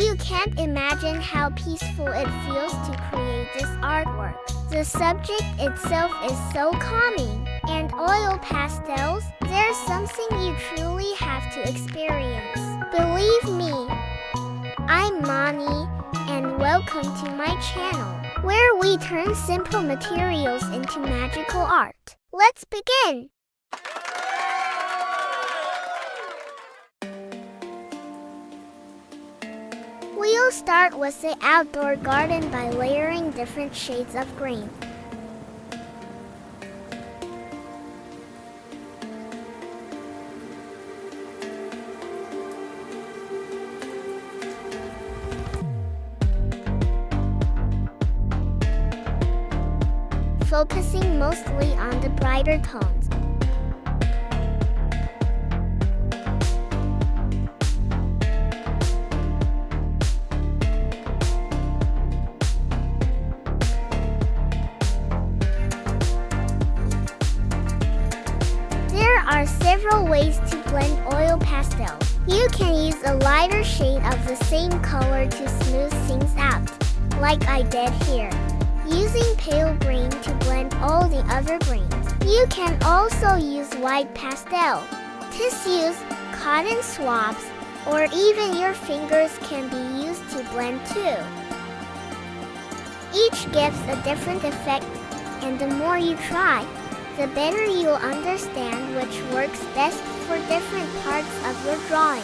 You can't imagine how peaceful it feels to create this artwork. The subject itself is so calming, and oil pastels, there's something you truly have to experience. Believe me. I'm Maani, and welcome to my channel, where we turn simple materials into magical art. Let's begin! We'll start with the outdoor garden by layering different shades of green. Focusing mostly on the brighter tones. There are several ways to blend oil pastels. You can use a lighter shade of the same color to smooth things out, like I did here, using pale green to blend all the other greens. You can also use white pastel, tissues, cotton swabs, or even your fingers can be used to blend too. Each gives a different effect, and the more you try, the better you'll understand which works best for different parts of your drawing.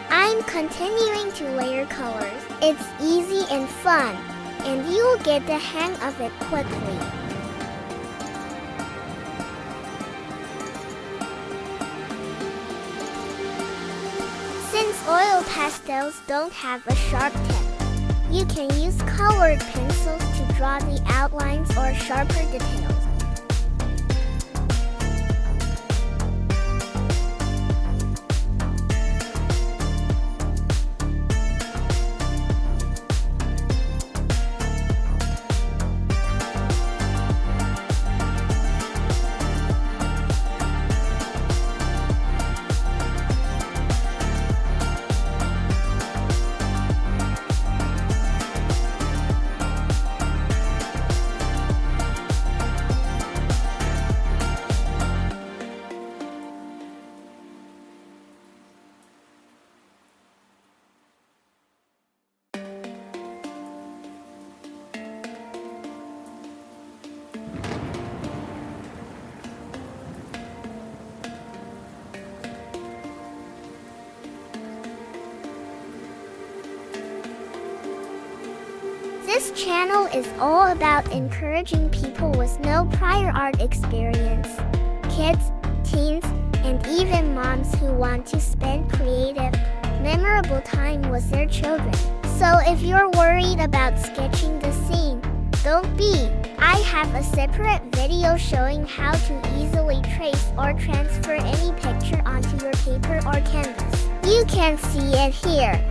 I'm continuing to layer colors. It's easy and fun, and you'll get the hang of it quickly. Since oil pastels don't have a sharp tip, you can use colored pencils to draw the outlines or sharper details. This channel is all about encouraging people with no prior art experience, kids, teens, and even moms who want to spend creative, memorable enjoyable time with their children. So if you're worried about sketching the scene, don't be. I have a separate video showing how to easily trace or transfer any picture onto your paper or canvas. You can see it here.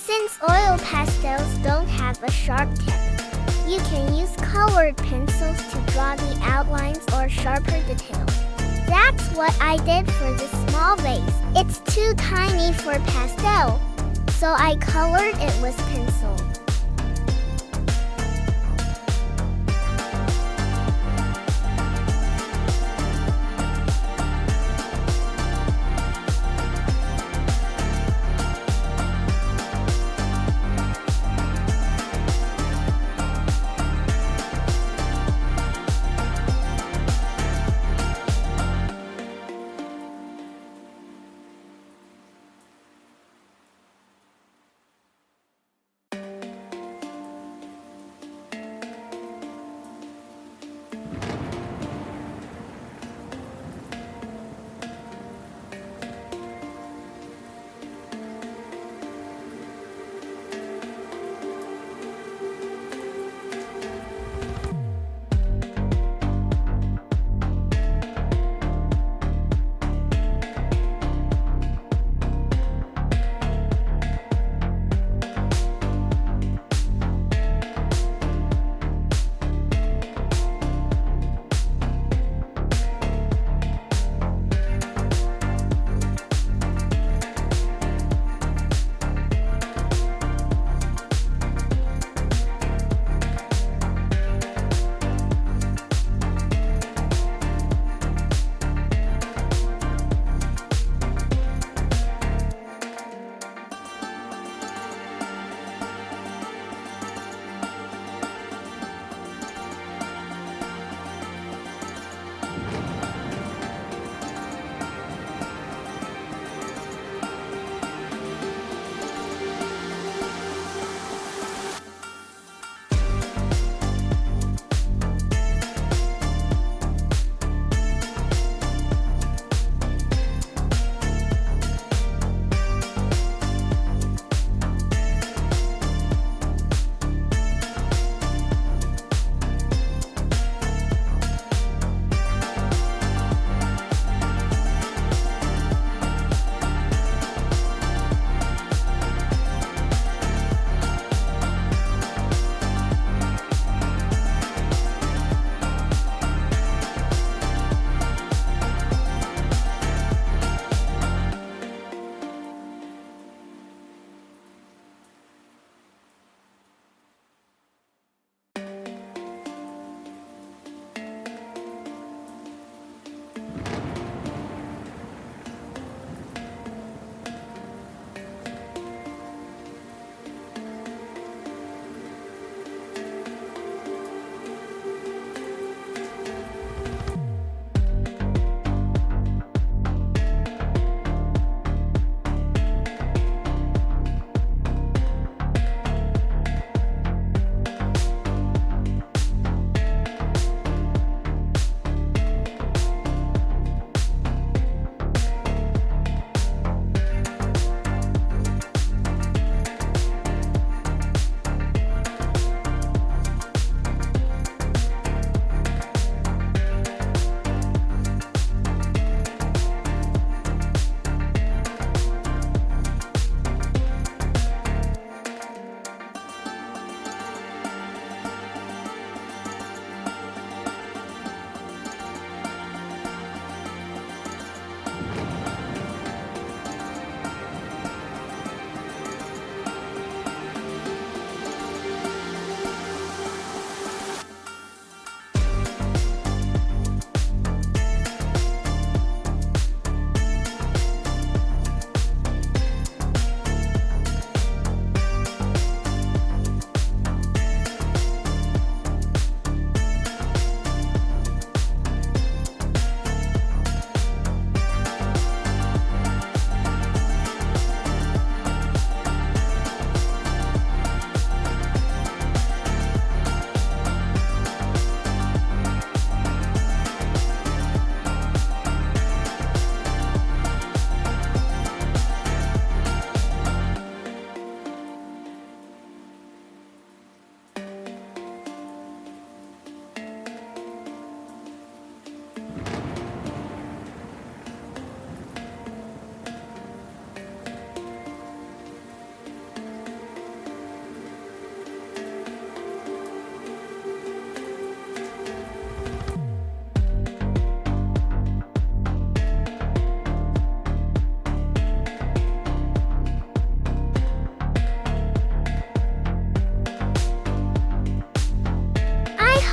Since oil pastels don't have a sharp tip, you can use colored pencils to draw the outlines or sharper details. That's what I did for this small vase. It's too tiny for pastel, so I colored it with pencil.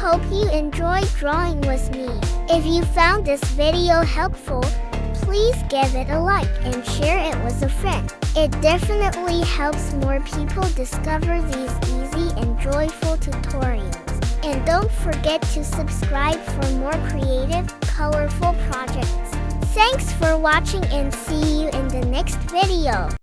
hope you enjoyed drawing with me. If you found this video helpful, please give it a like and share it with a friend. It definitely helps more people discover these easy and joyful tutorials. And don't forget to subscribe for more creative, colorful projects. Thanks for watching and see you in the next video.